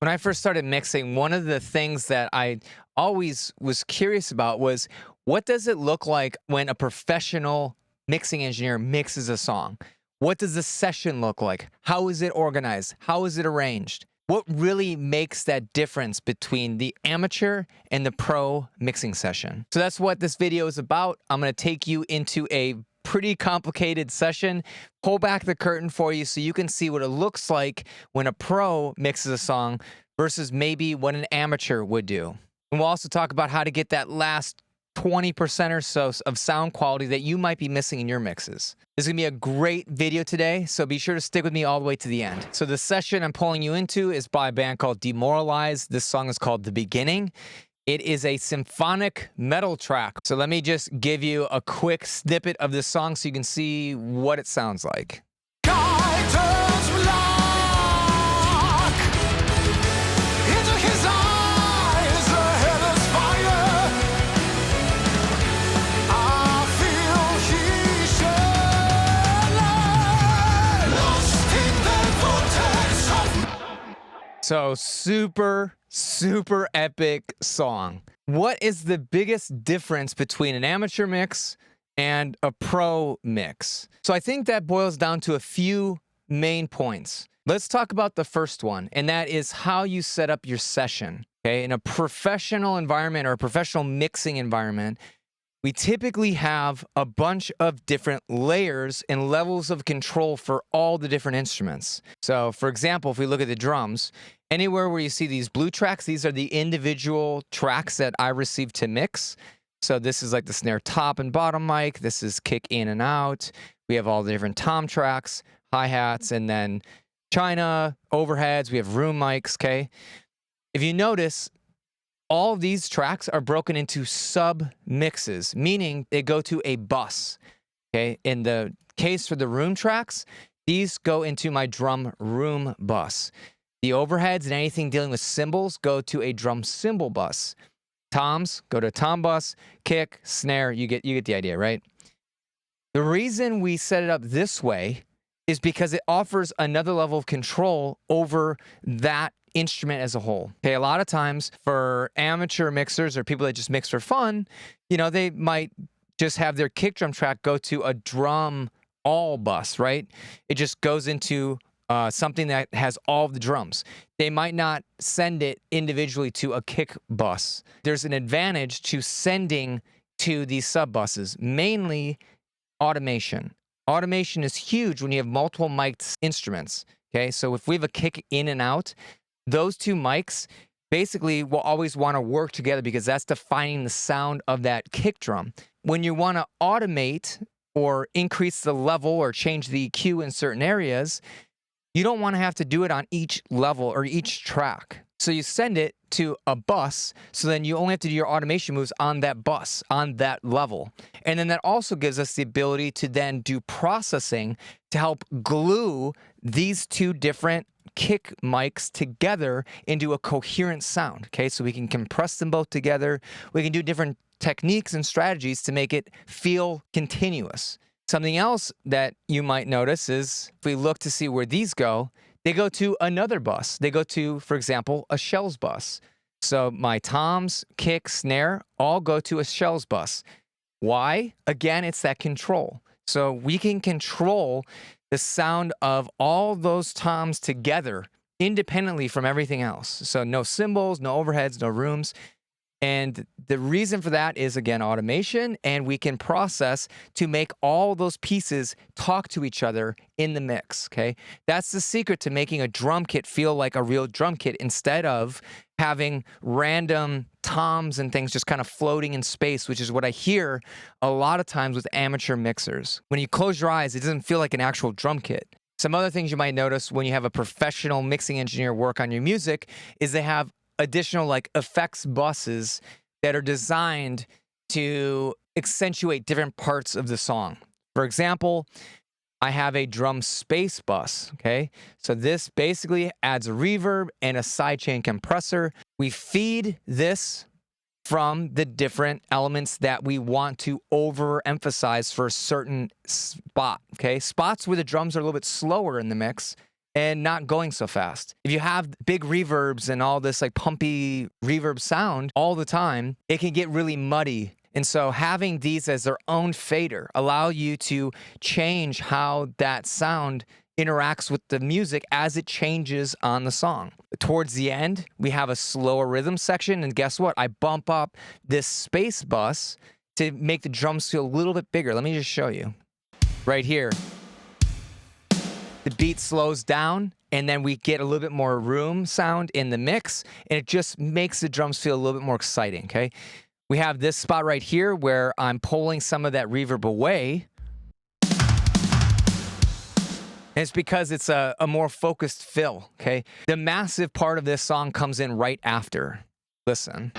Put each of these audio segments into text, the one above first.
When I first started mixing, one of the things that I always was curious about was what does it look like when a professional mixing engineer mixes a song? What does the session look like? How is it organized? How is it arranged? What really makes that difference between the amateur and the pro mixing session? So that's what this video is about. I'm going to take you into a pretty complicated session, pull back the curtain for you so you can see what it looks like when a pro mixes a song versus maybe what an amateur would do. And we'll also talk about how to get that last 20% or so of sound quality that you might be missing in your mixes. This is going to be a great video today, so be sure to stick with me all the way to the end. So the session I'm pulling you into is by a band called Demoralized. This song is called The Beginning. It is a symphonic metal track. So let me just give you a quick snippet of this song so you can see what it sounds like. So super epic song. What is the biggest difference between an amateur mix and a pro mix? So I think that boils down to a few main points. Let's talk about the first one, and that is how you set up your session. Okay, in a professional environment or a professional mixing environment, we typically have a bunch of different layers and levels of control for all the different instruments. So for example, if we look at the drums, anywhere where you see these blue tracks, these are the individual tracks that I received to mix. So this is like the snare top and bottom mic. This is kick in and out. We have all the different tom tracks, hi-hats, and then China, overheads. We have room mics, okay? If you notice, all of these tracks are broken into sub-mixes, meaning they go to a bus, okay? In the case for the room tracks, these go into my drum room bus. The overheads and anything dealing with cymbals go to a drum cymbal bus. Toms go to a tom bus, kick, snare, you get the idea, right? The reason we set it up this way is because it offers another level of control over that instrument as a whole. Okay, a lot of times for amateur mixers or people that just mix for fun, you know, they might just have their kick drum track go to a drum all bus, right? It just goes into something that has all of the drums. They might not send it individually to a kick bus. There's an advantage to sending to these sub buses, mainly automation. Automation is huge when you have multiple mic'd instruments. Okay, so if we have a kick in and out, those two mics basically will always want to work together because that's defining the sound of that kick drum. When you want to automate or increase the level or change the EQ in certain areas, you don't want to have to do it on each level or each track. So you send it to a bus, so then you only have to do your automation moves on that bus, on that level. And then that also gives us the ability to then do processing to help glue these two different kick mics together into a coherent sound. Okay, so we can compress them both together. We can do different techniques and strategies to make it feel continuous. Something else that you might notice is if we look to see where these go, they go to another bus. They go to, for example, a shells bus. So my toms, kick, snare all go to a shells bus. Why? Again, it's that control. So we can control the sound of all those toms together independently from everything else. So no cymbals, no overheads, no rooms. And the reason for that is, again, automation, and we can process to make all those pieces talk to each other in the mix, okay? That's the secret to making a drum kit feel like a real drum kit instead of having random toms and things just kind of floating in space, which is what I hear a lot of times with amateur mixers. When you close your eyes, it doesn't feel like an actual drum kit. Some other things you might notice when you have a professional mixing engineer work on your music is they have additional like effects buses that are designed to accentuate different parts of the song. For example, I have a drum space bus, okay? So this basically adds a reverb and a sidechain compressor. We feed this from the different elements that we want to overemphasize for a certain spot, okay? Spots where the drums are a little bit slower in the mix, and not going so fast. If you have big reverbs and all this like pumpy reverb sound all the time, it can get really muddy. And so having these as their own fader allow you to change how that sound interacts with the music as it changes on the song. Towards the end, we have a slower rhythm section, and guess what? I bump up this space bus to make the drums feel a little bit bigger. Let me just show you. Right here, the beat slows down, and then we get a little bit more room sound in the mix, and it just makes the drums feel a little bit more exciting, okay? We have this spot right here where I'm pulling some of that reverb away. And it's because it's a more focused fill, okay? The massive part of this song comes in right after. Listen.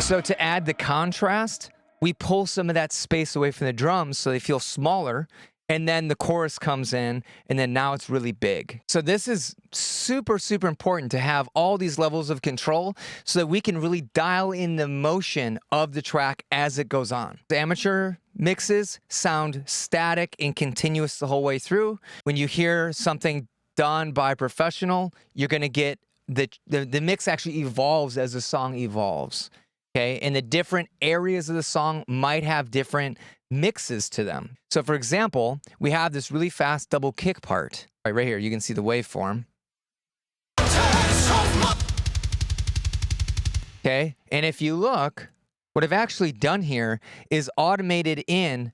So to add the contrast, we pull some of that space away from the drums so they feel smaller, and then the chorus comes in, and then now it's really big. So this is super, super important to have all these levels of control so that we can really dial in the motion of the track as it goes on. The amateur mixes sound static and continuous the whole way through. When you hear something done by a professional, you're gonna get the mix actually evolves as the song evolves. Okay, and the different areas of the song might have different mixes to them. So for example, we have this really fast double kick part. Right here, you can see the waveform. Okay, and if you look, what I've actually done here is automated in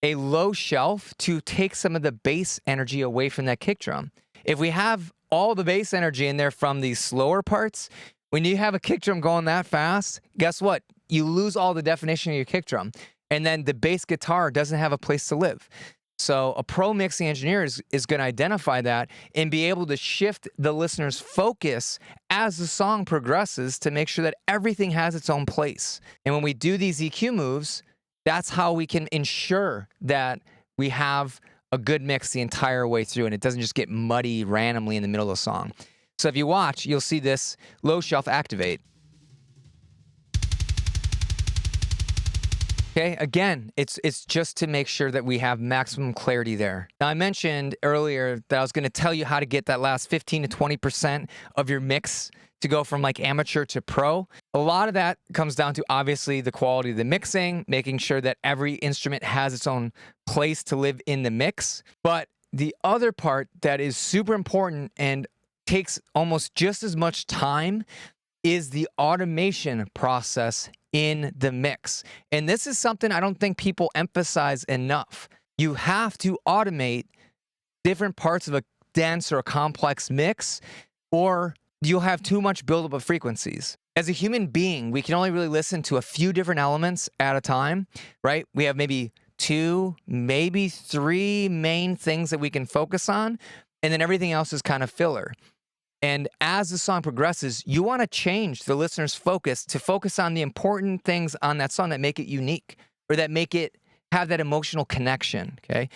a low shelf to take some of the bass energy away from that kick drum. If we have all the bass energy in there from these slower parts, when you have a kick drum going that fast, guess what? You lose all the definition of your kick drum. And then the bass guitar doesn't have a place to live. So a pro mixing engineer is going to identify that and be able to shift the listener's focus as the song progresses to make sure that everything has its own place. And when we do these EQ moves, that's how we can ensure that we have a good mix the entire way through and it doesn't just get muddy randomly in the middle of the song. So if you watch, you'll see this low shelf activate. Okay, again, it's just to make sure that we have maximum clarity there. Now, I mentioned earlier that I was going to tell you how to get that last 15 to 20% of your mix to go from like amateur to pro. A lot of that comes down to obviously the quality of the mixing, making sure that every instrument has its own place to live in the mix. But the other part that is super important and takes almost just as much time is the automation process in the mix. And this is something I don't think people emphasize enough. You have to automate different parts of a dense or a complex mix, or you'll have too much buildup of frequencies. As a human being, we can only really listen to a few different elements at a time, right? We have maybe 2, maybe 3 main things that we can focus on, and then everything else is kind of filler. And as the song progresses, you want to change the listener's focus to focus on the important things on that song that make it unique or that make it have that emotional connection, okay?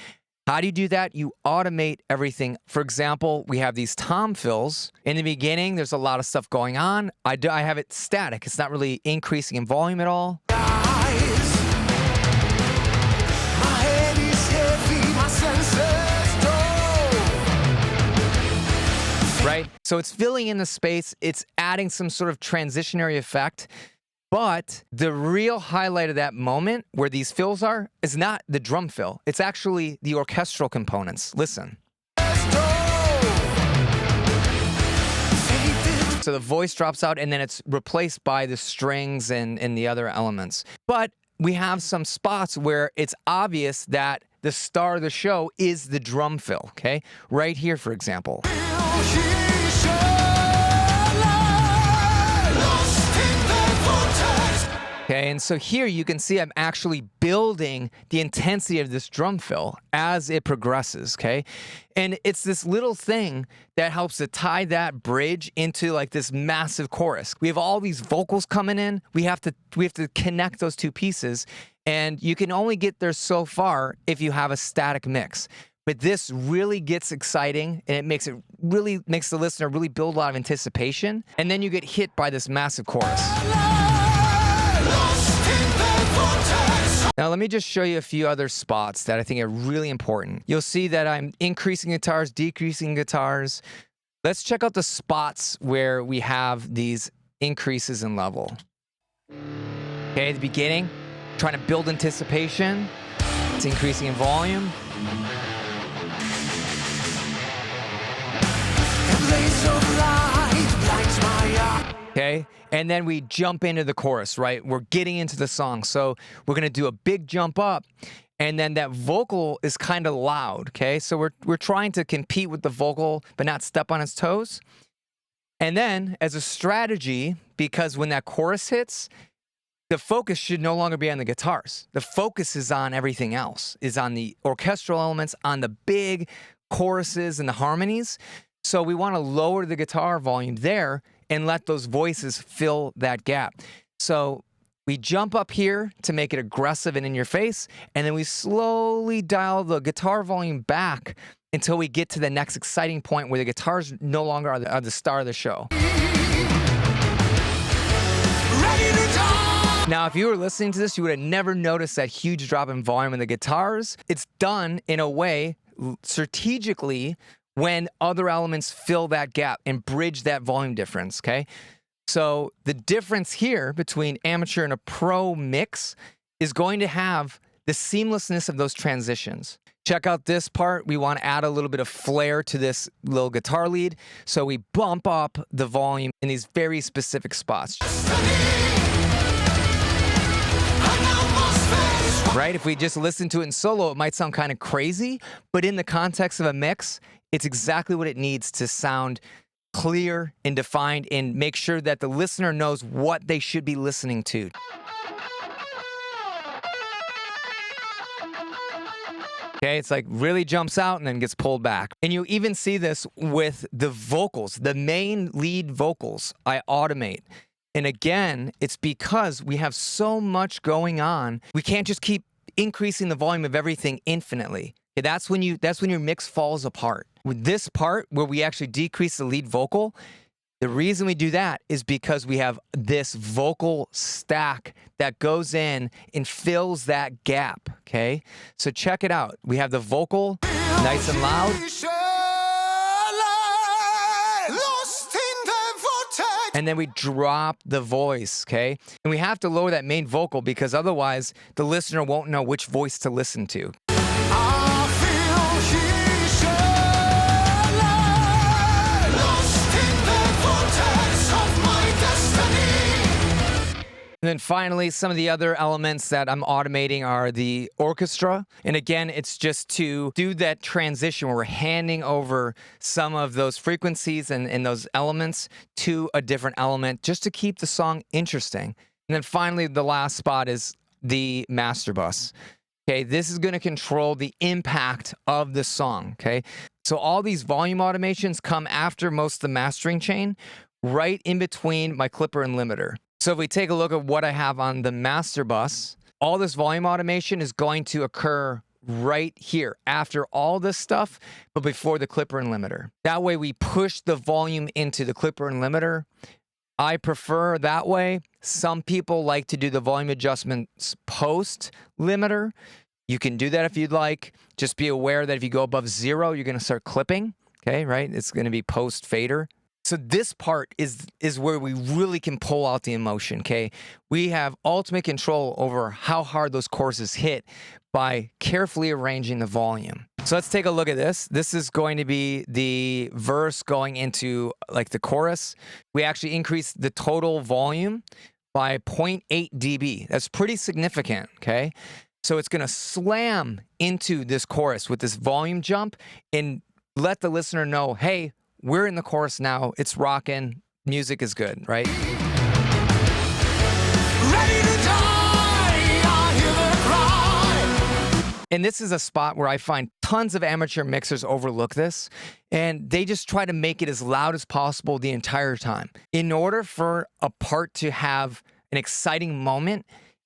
How do you do that? You automate everything. For example, we have these tom fills. In the beginning, there's a lot of stuff going on. I have it static. It's not really increasing in volume at all. Right? So it's filling in the space. It's adding some sort of transitionary effect. But the real highlight of that moment where these fills are is not the drum fill. It's actually the orchestral components. Listen. So the voice drops out and then it's replaced by the strings and the other elements. But we have some spots where it's obvious that the star of the show is the drum fill, okay? Right here, for example. Okay, and so here you can see I'm actually building the intensity of this drum fill as it progresses, okay? And it's this little thing that helps to tie that bridge into like this massive chorus. We have all these vocals coming in. We have to connect those two pieces, and you can only get there so far if you have a static mix. But this really gets exciting, and it makes the listener really build a lot of anticipation, and then you get hit by this massive chorus. Now, let me just show you a few other spots that I think are really important. You'll see that I'm increasing guitars, decreasing guitars. Let's check out the spots where we have these increases in level. Okay, at the beginning, trying to build anticipation. It's increasing in volume. Okay, and then we jump into the chorus, right? We're getting into the song. So we're gonna do a big jump up, and then that vocal is kind of loud, okay? So we're trying to compete with the vocal, but not step on its toes. And then as a strategy, because when that chorus hits, the focus should no longer be on the guitars. The focus is on everything else, is on the orchestral elements, on the big choruses and the harmonies. So we want to lower the guitar volume there and let those voices fill that gap. So we jump up here to make it aggressive and in your face, and then we slowly dial the guitar volume back until we get to the next exciting point where the guitars no longer are the star of the show. Now, if you were listening to this, you would have never noticed that huge drop in volume in the guitars. It's done in a way strategically when other elements fill that gap and bridge that volume difference, okay? So the difference here between amateur and a pro mix is going to have the seamlessness of those transitions. Check out this part. We want to add a little bit of flair to this little guitar lead. So we bump up the volume in these very specific spots. Right? If we just listen to it in solo, it might sound kind of crazy, but in the context of a mix, it's exactly what it needs to sound clear and defined and make sure that the listener knows what they should be listening to. Okay, it's like really jumps out and then gets pulled back. And you even see this with the vocals, the main lead vocals, I automate. And again, it's because we have so much going on. We can't just keep increasing the volume of everything infinitely. Okay, that's when your mix falls apart. With this part where we actually decrease the lead vocal, the reason we do that is because we have this vocal stack that goes in and fills that gap, okay? So check it out. We have the vocal nice and loud. And then we drop the voice, okay? And we have to lower that main vocal because otherwise the listener won't know which voice to listen to. And then finally, some of the other elements that I'm automating are the orchestra. And again, it's just to do that transition where we're handing over some of those frequencies and those elements to a different element just to keep the song interesting. And then finally, the last spot is the master bus. Okay, this is going to control the impact of the song, okay? So all these volume automations come after most of the mastering chain, right in between my clipper and limiter. So if we take a look at what I have on the master bus, all this volume automation is going to occur right here after all this stuff, but before the clipper and limiter. That way we push the volume into the clipper and limiter. I prefer that way. Some people like to do the volume adjustments post limiter. You can do that if you'd like. Just be aware that if you go above 0, you're going to start clipping. Okay, right? It's going to be post fader. So this part is where we really can pull out the emotion, okay? We have ultimate control over how hard those choruses hit by carefully arranging the volume. So let's take a look at this. This is going to be the verse going into like the chorus. We actually increased the total volume by 0.8 dB. That's pretty significant, okay? So it's going to slam into this chorus with this volume jump and let the listener know, hey, we're in the chorus now. It's rocking. Music is good, right? Ready to die, I hear the cry. And this is a spot where I find tons of amateur mixers overlook this, and they just try to make it as loud as possible the entire time. In order for a part to have an exciting moment,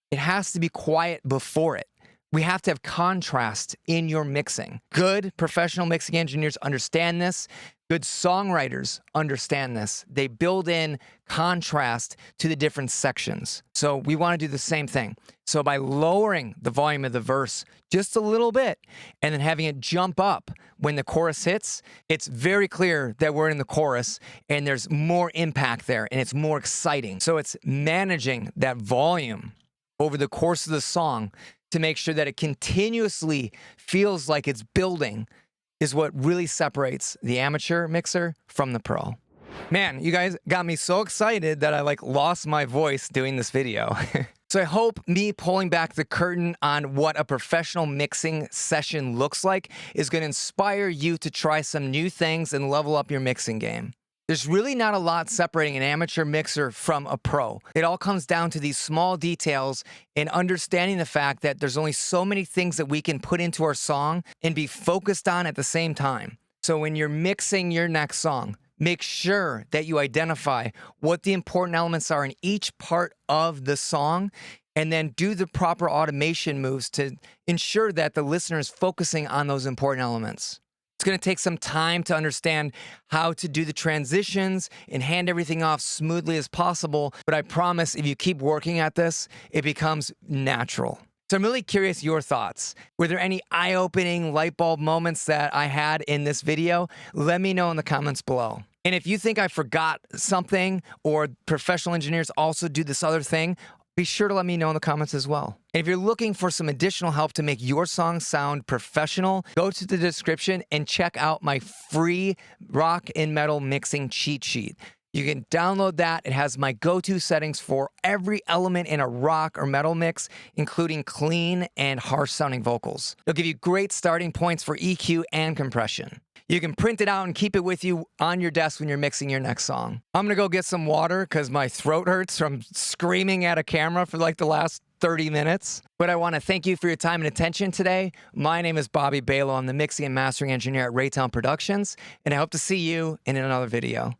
it has to be quiet before it. We have to have contrast in your mixing. Good professional mixing engineers understand this. Good songwriters understand this. They build in contrast to the different sections. So we want to do the same thing. So by lowering the volume of the verse just a little bit and then having it jump up when the chorus hits, it's very clear that we're in the chorus and there's more impact there and it's more exciting. So it's managing that volume over the course of the song to make sure that it continuously feels like it's building is what really separates the amateur mixer from the pro. Man, you guys got me so excited that I lost my voice doing this video. So I hope me pulling back the curtain on what a professional mixing session looks like is going to inspire you to try some new things and level up your mixing game. There's really not a lot separating an amateur mixer from a pro. It all comes down to these small details and understanding the fact that there's only so many things that we can put into our song and be focused on at the same time. So when you're mixing your next song, make sure that you identify what the important elements are in each part of the song and then do the proper automation moves to ensure that the listener is focusing on those important elements. It's going to take some time to understand how to do the transitions and hand everything off smoothly as possible. But I promise if you keep working at this, it becomes natural. So I'm really curious your thoughts. Were there any eye-opening light bulb moments that I had in this video? Let me know in the comments below. And if you think I forgot something or professional engineers also do this other thing, be sure to let me know in the comments as well. And if you're looking for some additional help to make your song sound professional, go to the description and check out my free rock and metal mixing cheat sheet. You can download that. It has my go-to settings for every element in a rock or metal mix, including clean and harsh sounding vocals. It'll give you great starting points for EQ and compression. You can print it out and keep it with you on your desk when you're mixing your next song. I'm gonna go get some water because my throat hurts from screaming at a camera for the last 30 minutes. But I want to thank you for your time and attention today. My name is Bobby Balow. I'm the mixing and mastering engineer at Raytown Productions, and I hope to see you in another video.